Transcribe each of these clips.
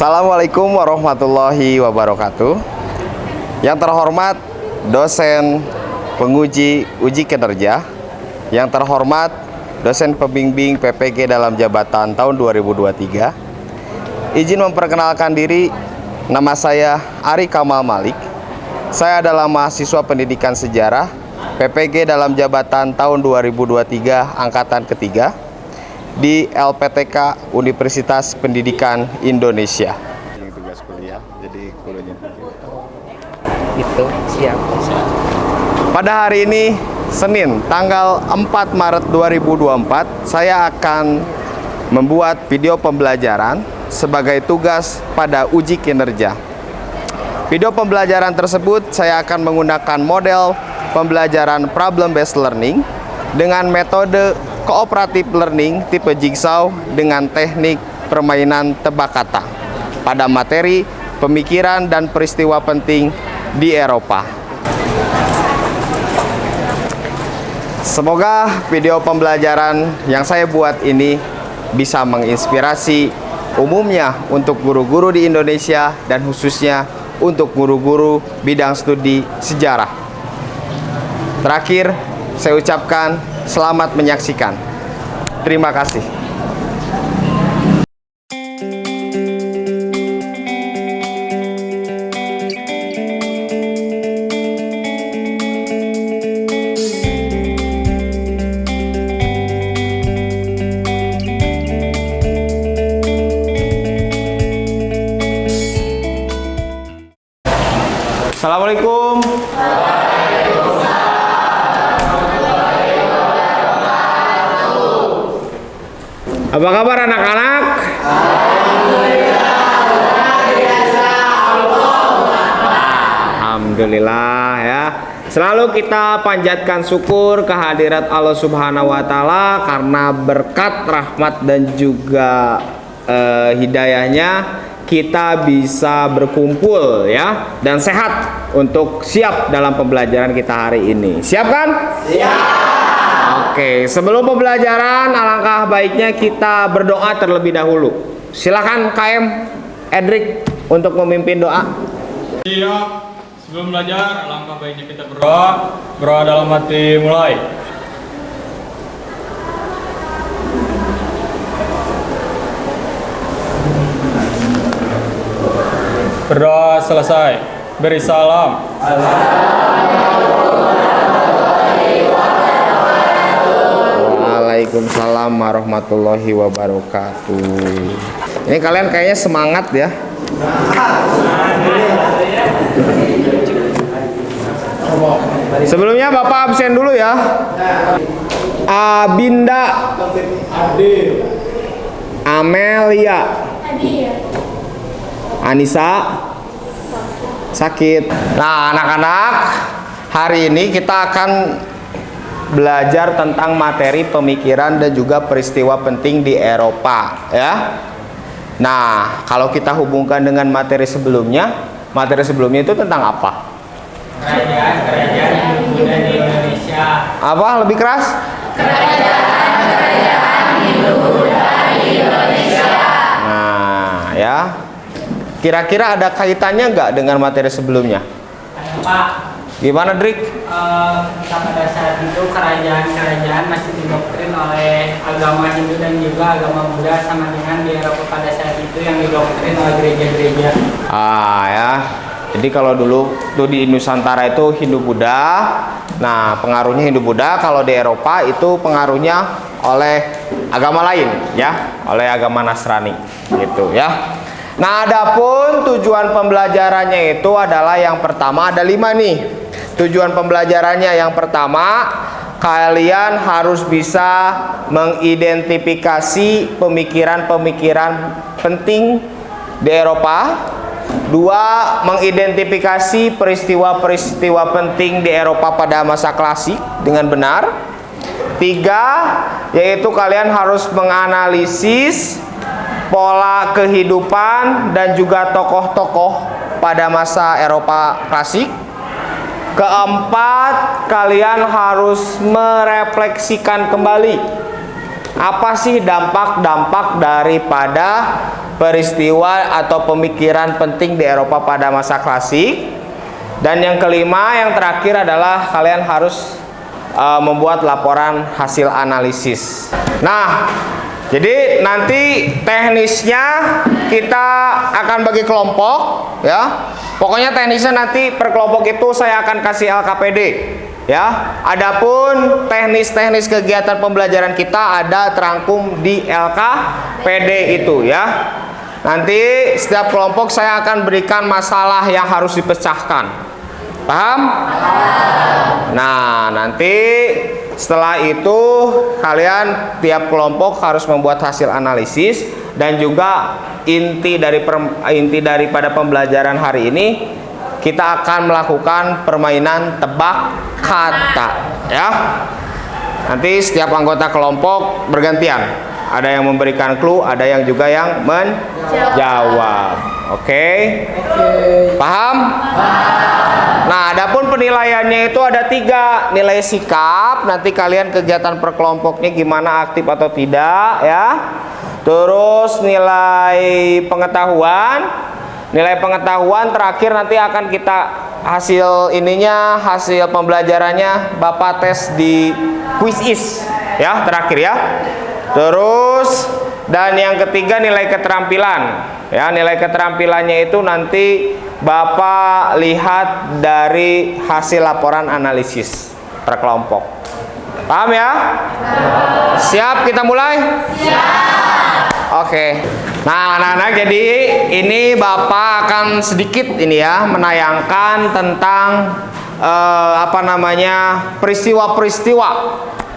Assalamualaikum warahmatullahi wabarakatuh. Yang terhormat dosen penguji uji kinerja, yang terhormat dosen pembimbing PPG dalam jabatan tahun 2023. Izin memperkenalkan diri, nama saya Ari Kamal Malik. Saya adalah mahasiswa pendidikan sejarah PPG dalam jabatan tahun 2023 angkatan ketiga di LPTK Universitas Pendidikan Indonesia. Yang tugas kuliah, jadi kuliahnya itu siap. Pada hari ini Senin tanggal 4 Maret 2024, saya akan membuat video pembelajaran sebagai tugas pada uji kinerja. Video pembelajaran tersebut saya akan menggunakan model pembelajaran problem based learning dengan metode cooperative learning tipe jigsaw dengan teknik permainan tebak kata pada materi pemikiran dan peristiwa penting di Eropa. Semoga video pembelajaran yang saya buat ini bisa menginspirasi umumnya untuk guru-guru di Indonesia dan khususnya untuk guru-guru bidang studi sejarah. Terakhir, saya ucapkan selamat menyaksikan. Terima kasih. Assalamualaikum. Apa kabar anak-anak? Alhamdulillah ya. Selalu kita panjatkan syukur kehadirat Allah Subhanahu wa taala karena berkat rahmat dan juga hidayahnya kita bisa berkumpul ya dan sehat untuk siap dalam pembelajaran kita hari ini. Siap kan? Siap. Oke, sebelum pembelajaran alangkah baiknya kita berdoa terlebih dahulu. Silakan KM Edric untuk memimpin doa. Iya, sebelum belajar alangkah baiknya kita berdoa. Berdoa dalam hati, mulai. Berdoa selesai. Beri salam. Waalaikumsalam warahmatullahi wabarakatuh. Ini kalian kayaknya semangat ya. Sebelumnya Bapak absen dulu ya. Abinda, Amelia, Anissa sakit. Nah anak-anak, hari ini kita akan belajar tentang materi pemikiran dan juga peristiwa penting di Eropa ya. Nah kalau kita hubungkan dengan materi sebelumnya itu tentang apa? Kerajaan Hindu di Indonesia. Apa lebih keras? Kerajaan Hindu di Indonesia. Nah ya, kira-kira ada kaitannya nggak dengan materi sebelumnya? Ada Pak. Gimana Drik? Pada saat itu kerajaan masih didoktrin oleh agama Hindu dan juga agama Buddha, sama dengan di Eropa pada saat itu yang didoktrin oleh gereja-gereja. Ya. Jadi kalau dulu tuh di Nusantara itu Hindu Buddha. Nah, pengaruhnya Hindu Buddha. Kalau di Eropa itu pengaruhnya oleh agama lain ya, oleh agama Nasrani gitu ya. Nah, adapun tujuan pembelajarannya itu adalah yang pertama ada 5 nih. Tujuan pembelajarannya yang pertama, kalian harus bisa mengidentifikasi pemikiran-pemikiran penting di Eropa. 2, mengidentifikasi peristiwa-peristiwa penting di Eropa pada masa klasik dengan benar. 3, yaitu kalian harus menganalisis pola kehidupan dan juga tokoh-tokoh pada masa Eropa klasik. 4, kalian harus merefleksikan kembali apa sih dampak-dampak daripada peristiwa atau pemikiran penting di Eropa pada masa klasik. Dan yang kelima, yang terakhir adalah kalian harus membuat laporan hasil analisis. Nah, jadi nanti teknisnya kita akan bagi kelompok ya. Pokoknya teknisnya nanti per kelompok itu saya akan kasih LKPD ya. Adapun teknis-teknis kegiatan pembelajaran kita ada terangkum di LKPD itu ya. Nanti setiap kelompok saya akan berikan masalah yang harus dipecahkan. Paham? Nah, nanti setelah itu kalian tiap kelompok harus membuat hasil analisis, dan juga inti daripada pembelajaran hari ini kita akan melakukan permainan tebak kata ya. Nanti setiap anggota kelompok bergantian. Ada yang memberikan clue, ada yang juga yang menjawab. Oke? Paham? Nah, adapun penilaiannya itu ada 3. Nilai sikap, nanti kalian kegiatan per kelompoknya gimana, aktif atau tidak ya. Terus nilai pengetahuan. Nilai pengetahuan terakhir nanti akan kita hasil pembelajarannya Bapak tes di quiz ya, terakhir ya. Terus dan yang ketiga nilai keterampilan ya. Nilai keterampilannya itu nanti Bapak lihat dari hasil laporan analisis per kelompok. Paham ya? Siap kita mulai? Siap. Oke. Nah, anak-anak, jadi ini Bapak akan sedikit ini ya menayangkan tentang peristiwa-peristiwa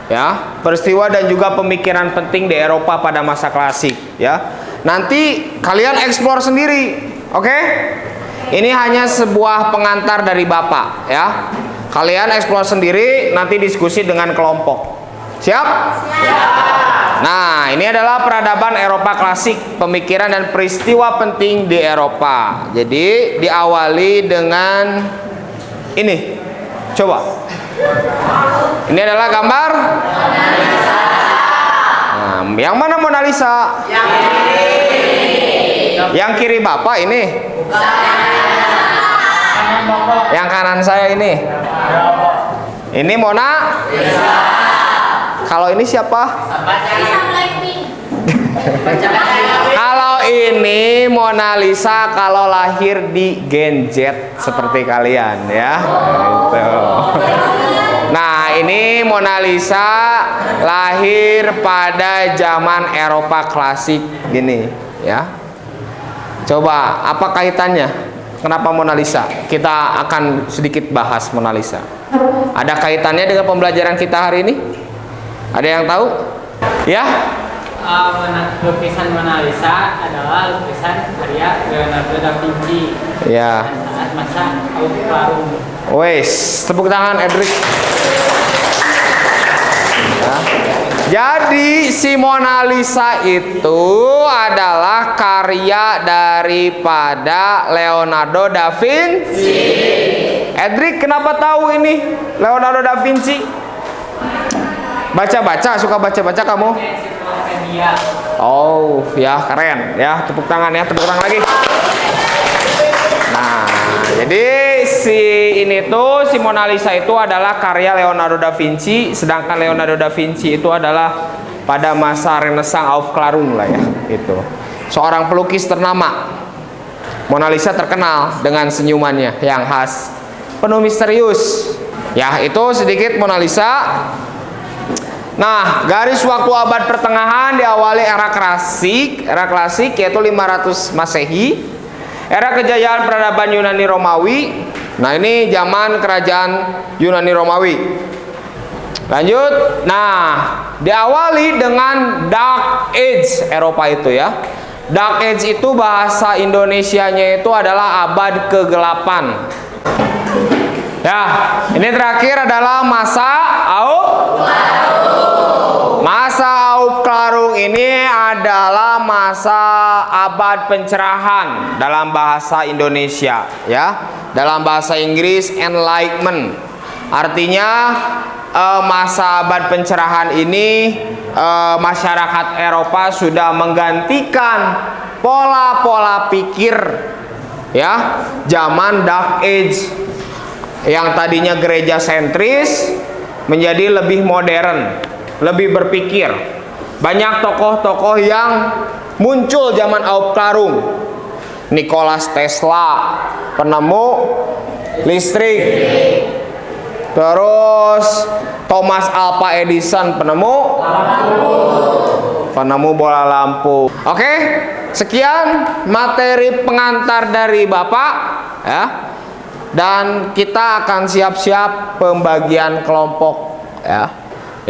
ya, peristiwa dan juga pemikiran penting di Eropa pada masa klasik ya. Nanti kalian eksplor sendiri. Oke? Ini hanya sebuah pengantar dari Bapak ya. Kalian eksplor sendiri, nanti diskusi dengan kelompok. Siap? Siap. Nah, ini adalah peradaban Eropa klasik, pemikiran dan peristiwa penting di Eropa. Jadi diawali dengan ini. Coba. Ini adalah gambar Mona Lisa. Nah, yang mana Mona Lisa? Yang kiri. Yang kiri Bapak ini. Yang kanan saya ini. Ini Mona Lisa. Kalau ini siapa? Kalau ini Mona Lisa kalau lahir di Gen Z seperti kalian ya. Gitu. Nah, ini Mona Lisa lahir pada zaman Eropa klasik gini ya. Coba apa kaitannya? Kenapa Mona Lisa? Kita akan sedikit bahas Mona Lisa. Ada kaitannya dengan pembelajaran kita hari ini? Ada yang tahu? Ya? Lukisan Mona Lisa adalah lukisan karya Leonardo da Vinci. Ya. Saat masa Auk Clarung. Wes, tepuk tangan Edric. Ya. Jadi si Mona Lisa itu adalah karya daripada Leonardo da Vinci. Edric, kenapa tahu ini Leonardo da Vinci? Baca-baca, suka baca-baca kamu? Oh, ya keren ya. Tepuk tangan ya, tepuk tangan lagi. Nah, jadi si Mona Lisa itu adalah karya Leonardo da Vinci, sedangkan Leonardo da Vinci itu adalah pada masa Renaissance Aufklärung lah ya, gitu. Seorang pelukis ternama. Mona Lisa terkenal dengan senyumannya yang khas, penuh misterius. Ya, itu sedikit Mona Lisa. Nah, garis waktu abad pertengahan diawali era klasik yaitu 500 Masehi. Era kejayaan peradaban Yunani Romawi. Nah, ini zaman kerajaan Yunani Romawi. Lanjut. Nah, diawali dengan Dark Age Eropa itu ya. Dark Age itu bahasa Indonesianya itu adalah abad ke-8. Ya, ini terakhir adalah masa Aufklärung ini adalah masa abad pencerahan dalam bahasa Indonesia ya. Dalam bahasa Inggris Enlightenment. Artinya masa abad pencerahan ini masyarakat Eropa sudah menggantikan pola-pola pikir ya, zaman Dark Age yang tadinya gereja sentris menjadi lebih modern, lebih berpikir. Banyak tokoh-tokoh yang muncul zaman Aufklärung. Nikola Tesla, penemu listrik. Terus Thomas Alva Edison, penemu bola lampu. Oke, sekian materi pengantar dari Bapak ya. Dan kita akan siap-siap pembagian kelompok ya.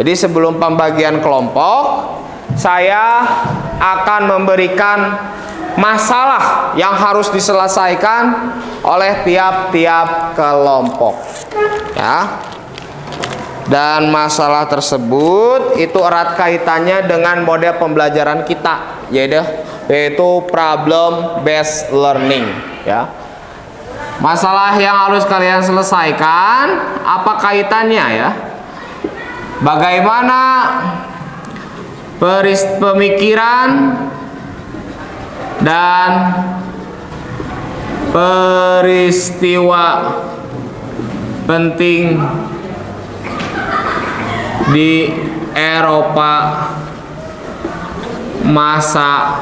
Jadi sebelum pembagian kelompok, saya akan memberikan masalah yang harus diselesaikan oleh tiap-tiap kelompok ya. Dan masalah tersebut itu erat kaitannya dengan model pembelajaran kita, yaitu problem based learning ya. Masalah yang harus kalian selesaikan apa kaitannya ya? Bagaimana pemikiran dan peristiwa penting di Eropa masa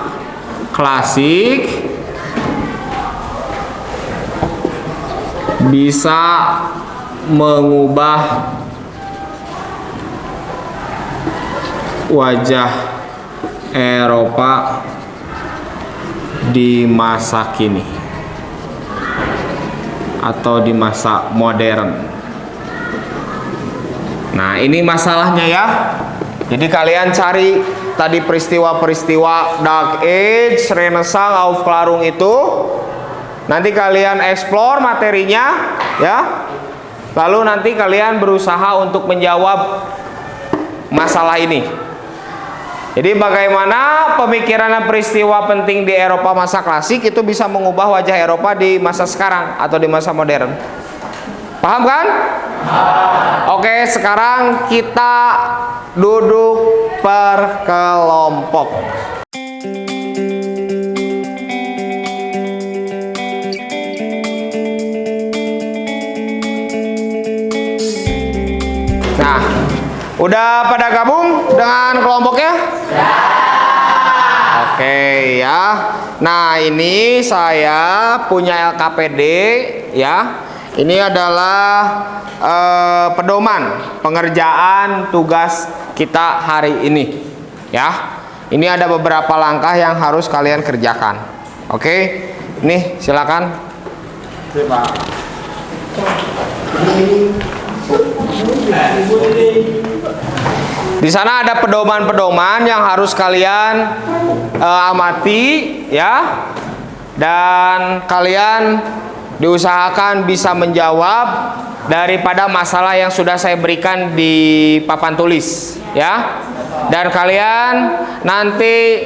klasik bisa mengubah wajah Eropa di masa kini atau di masa modern. Nah, ini masalahnya ya. Jadi kalian cari tadi peristiwa-peristiwa Dark Age, Renaissance, Aufklärung itu. Nanti kalian explore materinya ya. Lalu nanti kalian berusaha untuk menjawab masalah ini. Jadi bagaimana pemikiran dan peristiwa penting di Eropa masa klasik itu bisa mengubah wajah Eropa di masa sekarang atau di masa modern. Paham kan? Oke, sekarang kita duduk per kelompok. Nah, udah pada gabung dengan kelompoknya? Oke ya. Nah, ini saya punya LKPD ya. Ini adalah pedoman pengerjaan tugas kita hari ini ya. Ini ada beberapa langkah yang harus kalian kerjakan. Oke, nih silakan. Di sana ada pedoman-pedoman yang harus kalian amati ya. Dan kalian diusahakan bisa menjawab daripada masalah yang sudah saya berikan di papan tulis ya. Dan kalian nanti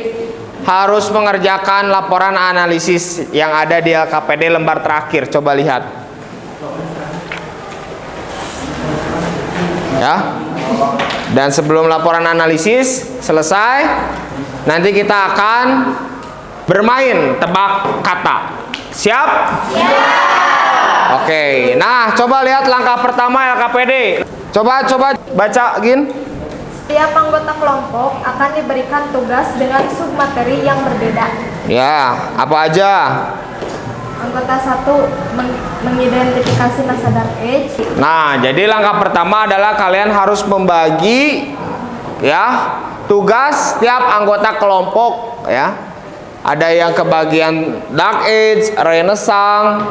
harus mengerjakan laporan analisis yang ada di LKPD lembar terakhir. Coba lihat ya. Dan sebelum laporan analisis selesai, nanti kita akan bermain tebak kata. Siap? Siap. Oke, nah coba lihat langkah pertama LKPD. Coba baca Gin. Setiap anggota kelompok akan diberikan tugas dengan submateri yang berbeda. Ya, apa aja? Anggota 1 mengidentifikasi masa Dark Age. Nah, jadi langkah pertama adalah kalian harus membagi ya tugas setiap anggota kelompok ya. Ada yang kebagian Dark Age, Renaissance,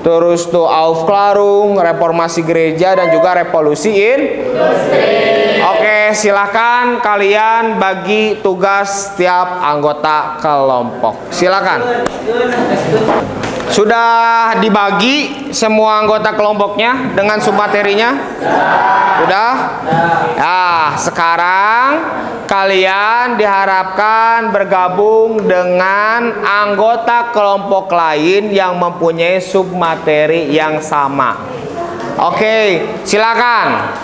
terus tuh Aufklärung, reformasi gereja dan juga revolusi industri. Oke, silakan kalian bagi tugas setiap anggota kelompok. Silakan. Sudah dibagi semua anggota kelompoknya dengan submaterinya? Sudah? Nah, sekarang kalian diharapkan bergabung dengan anggota kelompok lain yang mempunyai submateri yang sama. Oke, silakan.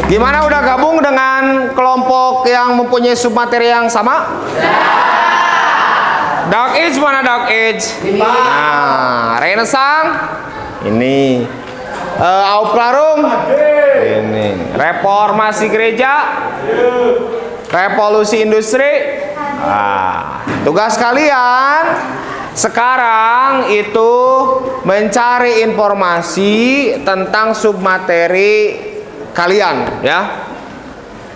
Gimana, udah gabung dengan kelompok yang mempunyai submateri yang sama? Dark Age mana Dark Age? Nah, Renaissance ini. Aufklärung ini. Reformasi gereja, revolusi industri. Tugas kalian sekarang itu mencari informasi tentang submateri kalian, ya.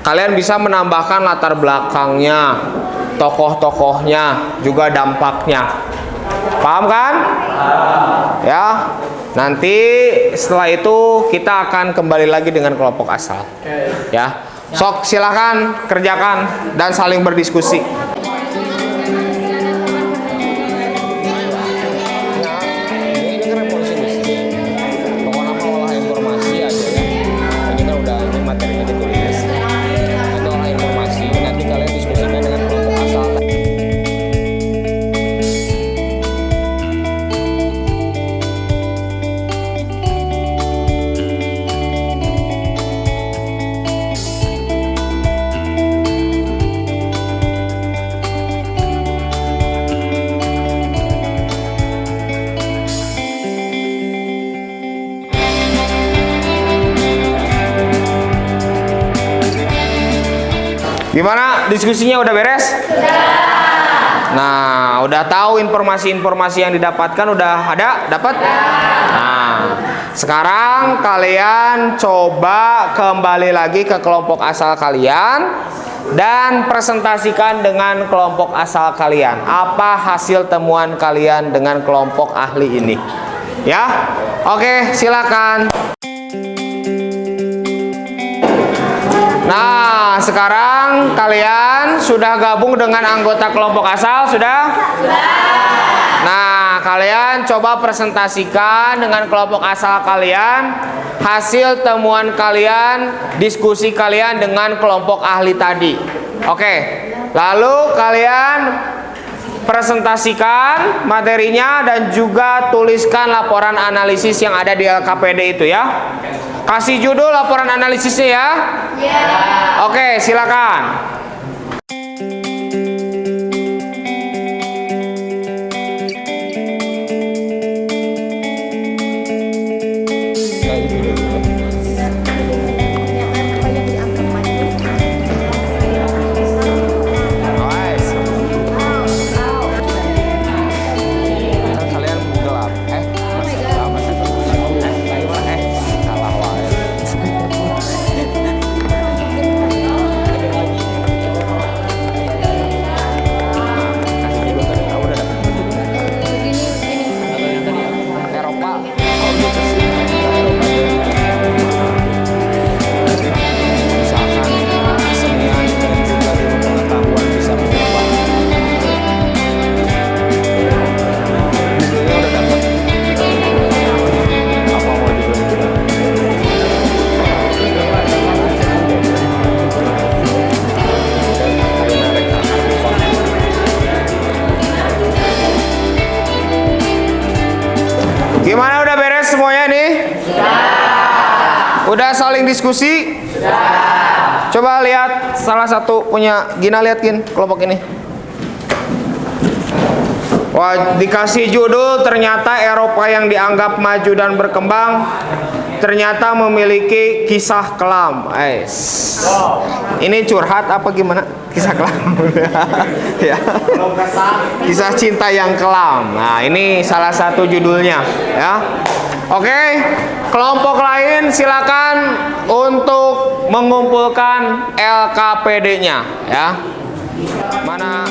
Kalian bisa menambahkan latar belakangnya, tokoh-tokohnya, juga dampaknya. Paham kan? Ya. Nanti setelah itu kita akan kembali lagi dengan kelompok asal. Ya. Sok silakan kerjakan dan saling berdiskusi. Gimana, diskusinya udah beres? Nah, udah tahu informasi-informasi yang didapatkan, udah ada? Dapat? Nah, sekarang kalian coba kembali lagi ke kelompok asal kalian dan presentasikan dengan kelompok asal kalian. Apa hasil temuan kalian dengan kelompok ahli ini? Ya? Oke, silakan. Nah, sekarang kalian sudah gabung dengan anggota kelompok asal, sudah? Sudah. Nah, kalian coba presentasikan dengan kelompok asal kalian hasil temuan kalian, diskusi kalian dengan kelompok ahli tadi. Oke. Lalu kalian presentasikan materinya dan juga tuliskan laporan analisis yang ada di LKPD itu, ya. Kasih judul laporan analisisnya, ya. Oke, silakan. Gimana, udah beres semuanya nih? Udah saling diskusi? Coba lihat salah satu punya Gina, liatin kelompok ini. Wah, dikasih judul ternyata Eropa yang dianggap maju dan berkembang ternyata memiliki kisah kelam. Ini curhat apa gimana? Kisah kelam. Ya. Kisah cinta yang kelam. Nah, ini salah satu judulnya, ya. Oke, kelompok lain silakan untuk mengumpulkan LKPD-nya, ya. Mana?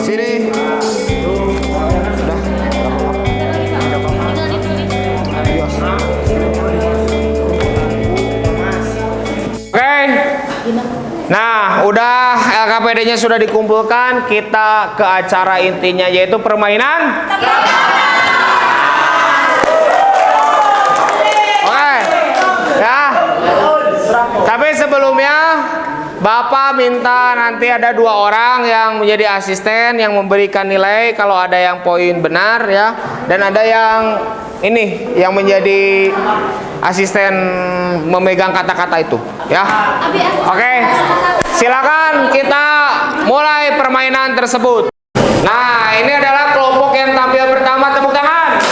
Sini. Udah. Oke. Nah, udah LKPD-nya sudah dikumpulkan, kita ke acara intinya, yaitu permainan. Oke. Ya. Tapi sebelumnya Bapak minta nanti ada 2 orang yang menjadi asisten yang memberikan nilai kalau ada yang poin benar ya, dan ada yang ini yang menjadi asisten memegang kata-kata itu ya. Oke, silakan kita mulai permainan tersebut. Nah, ini adalah kelompok yang tampil pertama, tepuk tangan.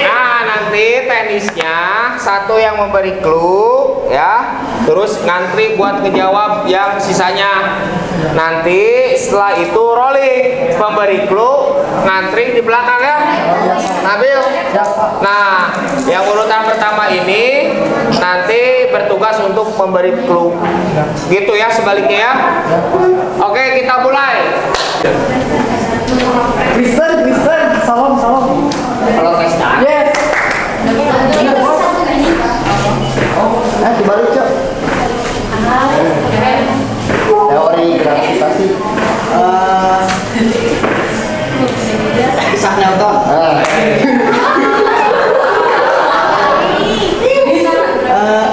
Nah, nanti tenisnya satu yang memberi clue ya, terus ngantri buat ngejawab yang sisanya. Nanti setelah itu rolling, pemberi clue ngantri di belakang ya, Nabil. Nah, yang urutan pertama ini nanti bertugas untuk memberi clue, gitu ya, sebaliknya ya. Oke, kita mulai. Kristen, salam. Kalau pesta. Yes. Dibalik, Cok. Teori gravitasi. Isaac Newton.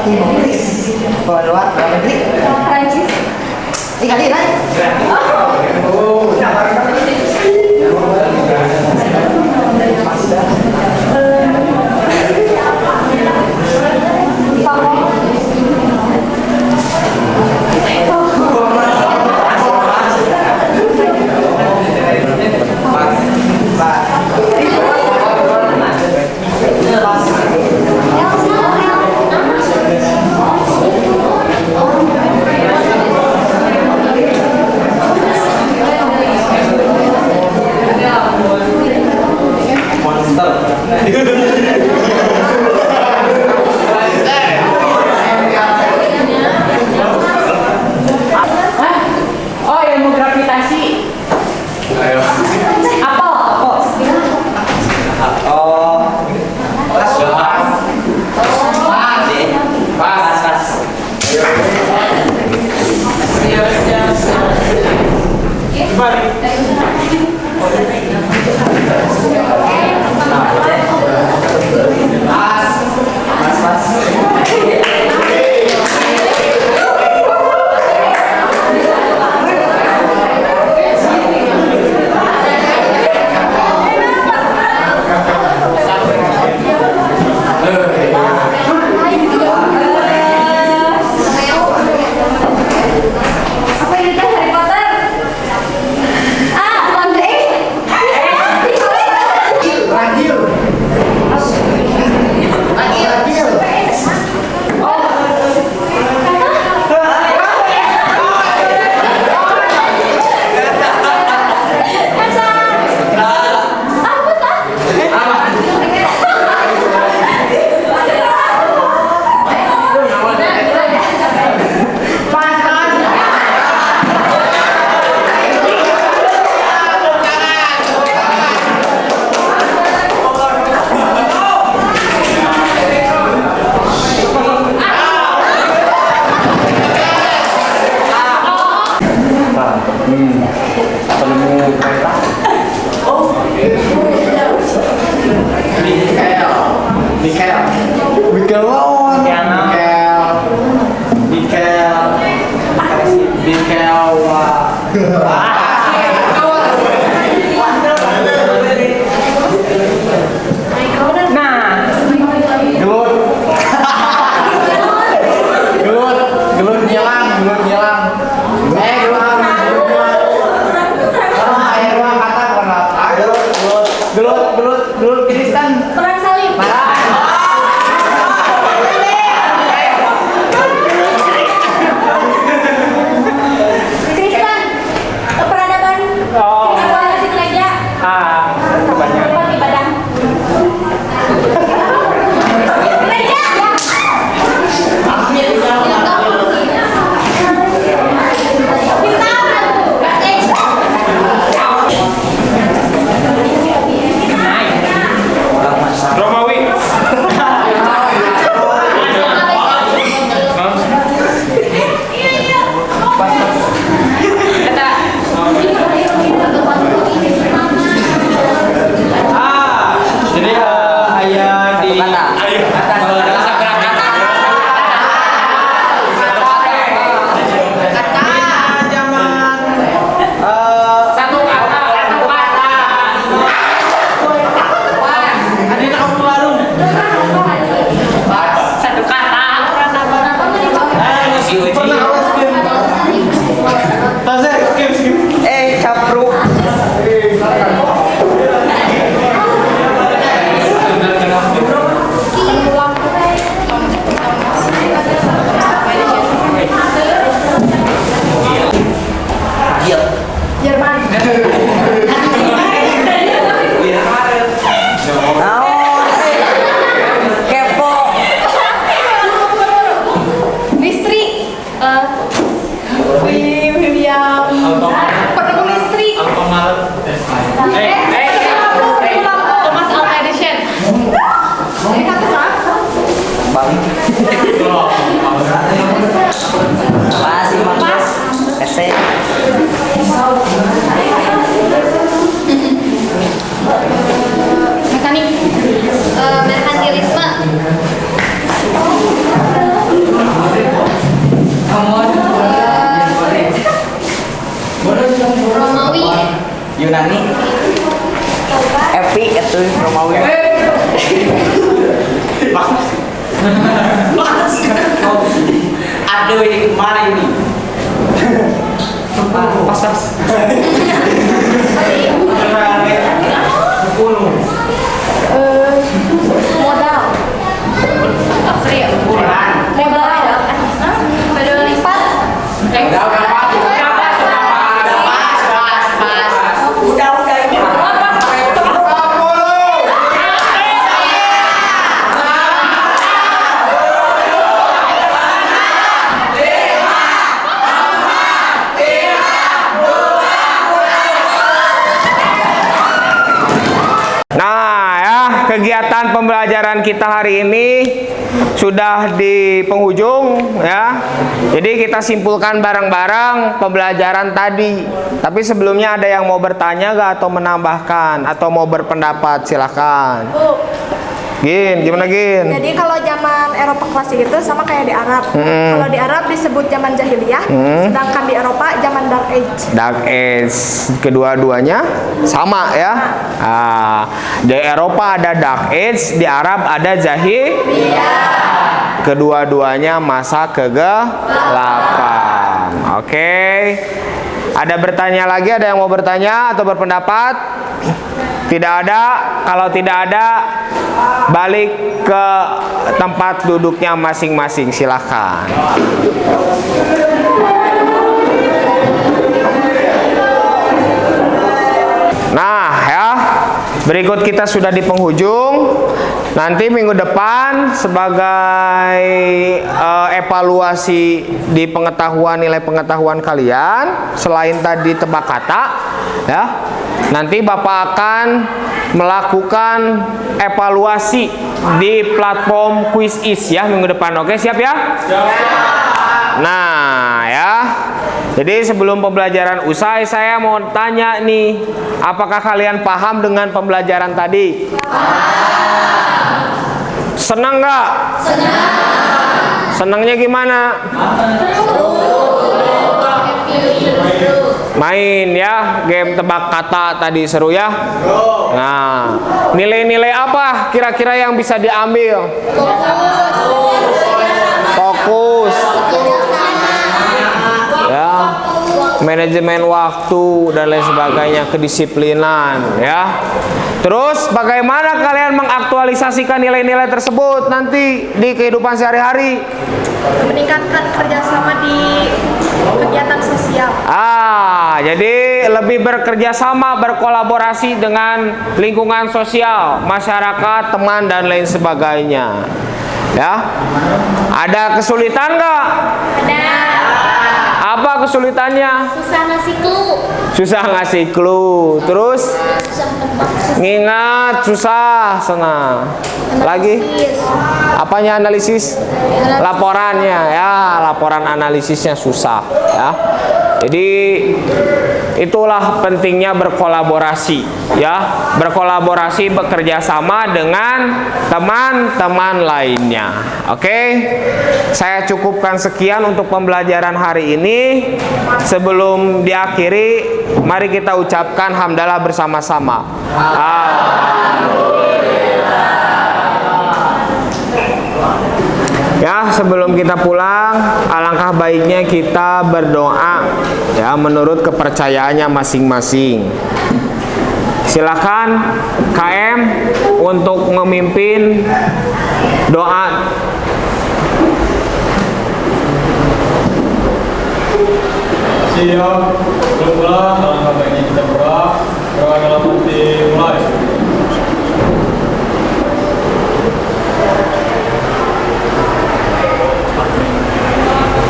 Inggris. Luar negeri. Prancis. Kali lah. Oh, ilmu gravitasi. Apel. Pas. Apa ini kan Harry Potter? Laundry. Ragil. Gelut Kristen. Perang salib. Kristen. Peradaban. Civilizasi gereja. Tempat ibadah. Gereja. Romawi. kopi itu Romawi. Aduh ini kemarin nih. Pas. Modal. Modal ada. Modal lipat. Udah ini. Nah ya, kegiatan pembelajaran kita hari ini sudah di penghujung ya. Jadi kita simpulkan bareng-bareng pembelajaran tadi. Tapi sebelumnya ada yang mau bertanya gak atau menambahkan atau mau berpendapat, silahkan. Gin, gimana Gin? Jadi kalau zaman Eropa klasik itu sama kayak di Arab. Kalau di Arab disebut zaman jahiliyah, sedangkan di Eropa zaman dark age. Dark Age, kedua-duanya sama ya. Di Eropa ada Dark Age, di Arab ada Jahiliyah. Kedua-duanya masa kegelapan. Oke. Ada bertanya lagi? Ada yang mau bertanya atau berpendapat? Tidak ada. Kalau tidak ada, balik ke tempat duduknya masing-masing. Silahkan. Nah ya, berikut kita sudah di penghujung. Nanti minggu depan sebagai evaluasi di pengetahuan, nilai pengetahuan kalian, selain tadi tebak kata ya, nanti Bapak akan melakukan evaluasi di platform Quizizz ya minggu depan. Oke, siap ya? Nah ya, jadi sebelum pembelajaran usai, saya mau tanya nih, apakah kalian paham dengan pembelajaran tadi? Senang nggak? Senang. Senangnya gimana? Main ya, game tebak kata tadi seru ya. Nah, nilai-nilai apa kira-kira yang bisa diambil? Fokus. Ya, manajemen waktu dan lain sebagainya, kedisiplinan ya. Terus bagaimana kalian mengaktualisasikan nilai-nilai tersebut nanti di kehidupan sehari-hari? Meningkatkan kerjasama di kegiatan sosial. Jadi lebih bekerja sama, berkolaborasi dengan lingkungan sosial, masyarakat, teman dan lain sebagainya. Ya, ada kesulitan nggak? Ada. Apa kesulitannya? Susah ngasih clue. Susah ngasih clue. Terus ngingat susah, senang. Lagi? Apanya analisis? Laporannya ya, laporan analisisnya susah ya. Jadi itulah pentingnya berkolaborasi ya, berkolaborasi, bekerja sama dengan teman-teman lainnya. Oke, saya cukupkan sekian untuk pembelajaran hari ini. Sebelum diakhiri, mari kita ucapkan hamdalah bersama-sama. Ya, sebelum kita pulang, alangkah baiknya kita berdoa ya menurut kepercayaannya masing-masing. Silakan KM untuk memimpin doa. Siap, pulang, alangkah baiknya kita berdoa. Berdoa dalam hati mulai.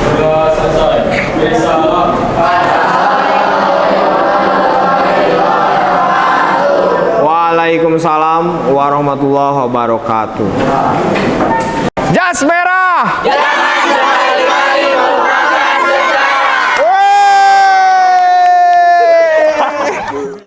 Sudah selesai. Salam. Waalaikumsalam warahmatullahi wabarakatuh. Jas merah.